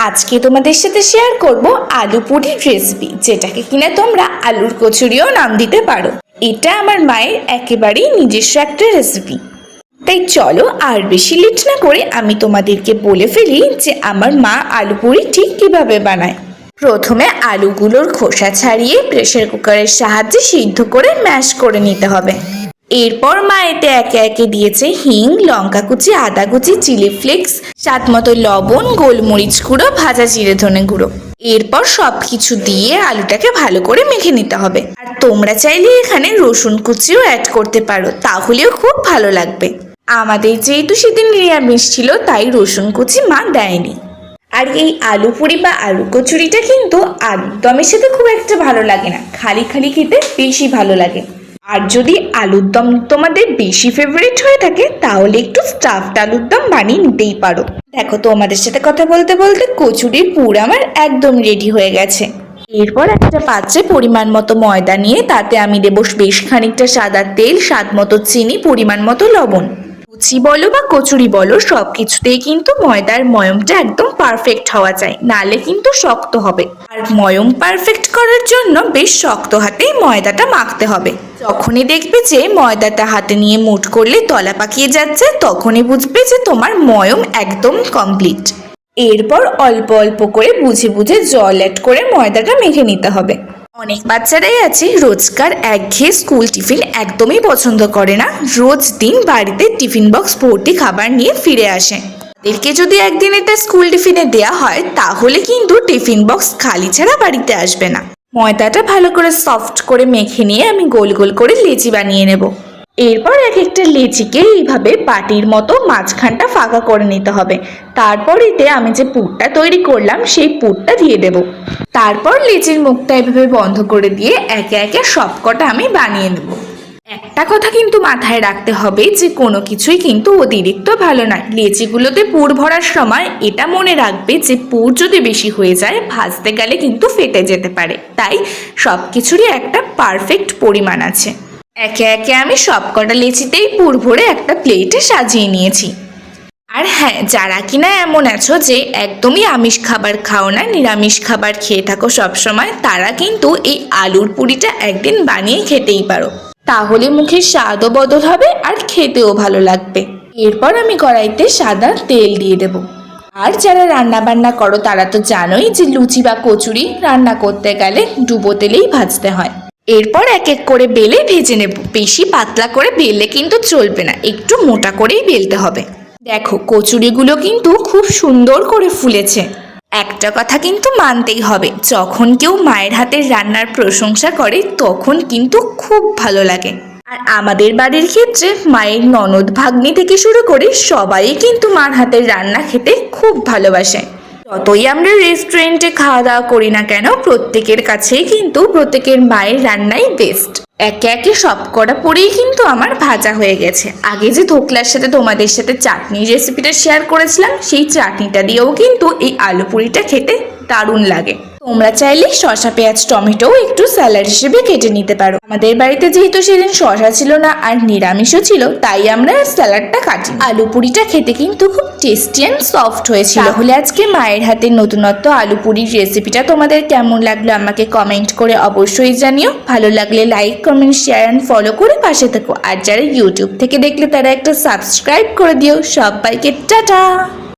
আজকে তোমাদের সাথে শেয়ার করব আলু পুরির রেসিপি, যেটাকে কিনা তোমরা আলুর কচুরিও নাম দিতে পারো। এটা আমার মায়ের একেবারেই নিজস্ব একটা রেসিপি। তাই চলো আর বেশি লেট না করে আমি তোমাদেরকে বলে ফেলি যে আমার মা আলু পুরি ঠিক কিভাবে বানায়। প্রথমে আলুগুলোর খোসা ছাড়িয়ে প্রেসার কুকারের সাহায্যে সিদ্ধ করে ম্যাশ করে নিতে হবে। এরপর মা এতে একে একে দিয়েছে হিং, লঙ্কা কুচি, আদা কুচি, চিলি ফ্লেক্স, স্বাদ মতো লবণ, গোলমরিচ গুঁড়ো, ভাজা জিরে ধনে গুঁড়ো। এরপর সবকিছু দিয়ে আলুটাকে ভালো করে মেখে নিতে হবে। আর তোমরা চাইলে এখানে রসুন কুচিও অ্যাড করতে পারো, তাহলেও খুব ভালো লাগবে। আমাদের যেহেতু সেদিন নিরামিষ ছিল তাই রসুন কুচি মা দেয়নি। আর এই আলু পুরি বা আলু কচুরিটা কিন্তু আলুর দমের সাথে খুব একটা ভালো লাগে না, খালি খালি খেতে বেশি ভালো লাগে। আর যদি আলুর দম তোমাদের বেশি ফেভারিট হয়ে থাকে তাহলে একটু স্টাফড আলুর দম বানিয়ে নিতেই পারো। দেখো, তোমাদের সাথে কথা বলতে বলতে কচুরির পুর আমার একদম রেডি হয়ে গেছে। এরপর একটা পাত্রে পরিমাণ মতো ময়দা নিয়ে তাতে আমি দেবো বেশ খানিকটা সাদা তেল, স্বাদ মতো চিনি, পরিমাণ মতো লবণ। লুচি বলো বা কচুরি বলো, সব কিছুতেই কিন্তু ময়দার ময়মটা একদম পারফেক্ট হওয়া চাই, নালে কিন্তু শক্ত হবে। আর ময়ম পারফেক্ট করার জন্য বেশ শক্ত হাতেই ময়দাটা মাখতে হবে। যখনই দেখবে যে ময়দাটা হাতে নিয়ে মুঠ করলে তলা পাকিয়ে যাচ্ছে, তখনই বুঝবে যে তোমার ময়ম একদম কমপ্লিট। এরপর অল্প অল্প করে বুঝে বুঝে জল অ্যাড করে ময়দাটা মেখে নিতে হবে। অনেক বাচ্চারাই আছে রোজকার একঘেয়ে স্কুল টিফিন একদমই পছন্দ করে না, রোজ দিন বাড়িতে টিফিন বক্স ভর্তি খাবার নিয়ে ফিরে আসে। তাদেরকে যদি একদিন এটা স্কুল টিফিনে দেয়া হয় তাহলে কিন্তু টিফিন বক্স খালি ছাড়া বাড়িতে আসবে না। ময়দাটা ভালো করে সফট করে মেখে নিয়ে আমি গোল গোল করে লেচি বানিয়ে নেব। এরপর এক একটা লেচিকে এইভাবে বাটির মতো মাঝখানটা ফাঁকা করে নিতে হবে। তারপর এতে আমি যে পুরটা তৈরি করলাম সেই পুরটা দিয়ে দেব। তারপর লেচির মুখটা এভাবে বন্ধ করে দিয়ে একে একে সবকটা আমি বানিয়ে নেব। একটা কথা কিন্তু মাথায় রাখতে হবে যে কোনো কিছুই কিন্তু অতিরিক্ত ভালো নয়। লেচিগুলোতে পুর ভরার সময় এটা মনে রাখবে যে পুর যদি বেশি হয়ে যায় ভাজতে গেলে কিন্তু ফেটে যেতে পারে। তাই সব কিছুরই একটা পারফেক্ট পরিমাণ আছে। একে একে আমি সবকটা লেচিতেই পুর ভরে একটা প্লেটে সাজিয়ে নিয়েছি। আর হ্যাঁ, যারা কিনা এমন আছো যে একদমই আমিষ খাবার খাও না, নিরামিষ খাবার খেয়ে থাকো সবসময়, তারা কিন্তু এই আলুর পুরিটা একদিন বানিয়ে খেতেই পারো। তাহলে মুখের স্বাদও বদল হবে আর খেতেও ভালো লাগবে। এরপর আমি কড়াইতে সাদা তেল দিয়ে দেব। আর যারা রান্না বান্না করো তারা তো জানোই যে লুচি বা কচুরি রান্না করতে গেলে ডুবো তেলেই ভাজতে হয়। এরপর এক এক করে বেলে ভেজে নেব। বেশি পাতলা করে বেললে কিন্তু চলবে না, একটু মোটা করেই বেলতে হবে। দেখো, কচুরিগুলো কিন্তু খুব সুন্দর করে ফুলেছে। একটা কথা কিন্তু মানতেই হবে, যখন কেউ মায়ের হাতের রান্নার প্রশংসা করে তখন কিন্তু খুব ভালো লাগে। আর আমাদের বাড়ির ক্ষেত্রে মায়ের ননদ ভাগ্নি থেকে শুরু করে সবাই কিন্তু মার হাতের রান্না খেতে খুব ভালোবাসে। যতই আমরা রেস্টুরেন্টে খাওয়া দাওয়া করি না কেন, প্রত্যেকের কাছেই কিন্তু প্রত্যেকের মায়ের রান্নাই বেস্ট। একে একে সব কটা পরেই কিন্তু আমার ভাজা হয়ে গেছে। আগে যে ধোকলার সাথে তোমাদের সাথে চাটনির রেসিপিটা শেয়ার করেছিলাম, সেই চাটনিটা দিয়েও কিন্তু এই আলু পুরিটা খেতে দারুণ লাগে। তোমরা চাইলে শসা, পেঁয়াজ, টমেটোও একটু স্যালাড হিসেবে কেটে নিতে পারো। আমাদের বাড়িতে যেহেতু সেদিন শসা ছিল না আর নিরামিষও ছিল, তাই আমরা স্যালাডটা কাটি। আলু পুরিটা খেতে কিন্তু খুব টেস্টি অ্যান্ড সফট হয়েছিল। তাহলে আজকে মায়ের হাতের নতুনত্ব আলু পুরির রেসিপিটা তোমাদের কেমন লাগলো আমাকে কমেন্ট করে অবশ্যই জানিও। ভালো লাগলে like, comment, share and follow করে পাশে থেকো। আর যারা ইউটিউব থেকে দেখলে তারা একটা সাবস্ক্রাইব করে দিও। সবাইকে টাটা।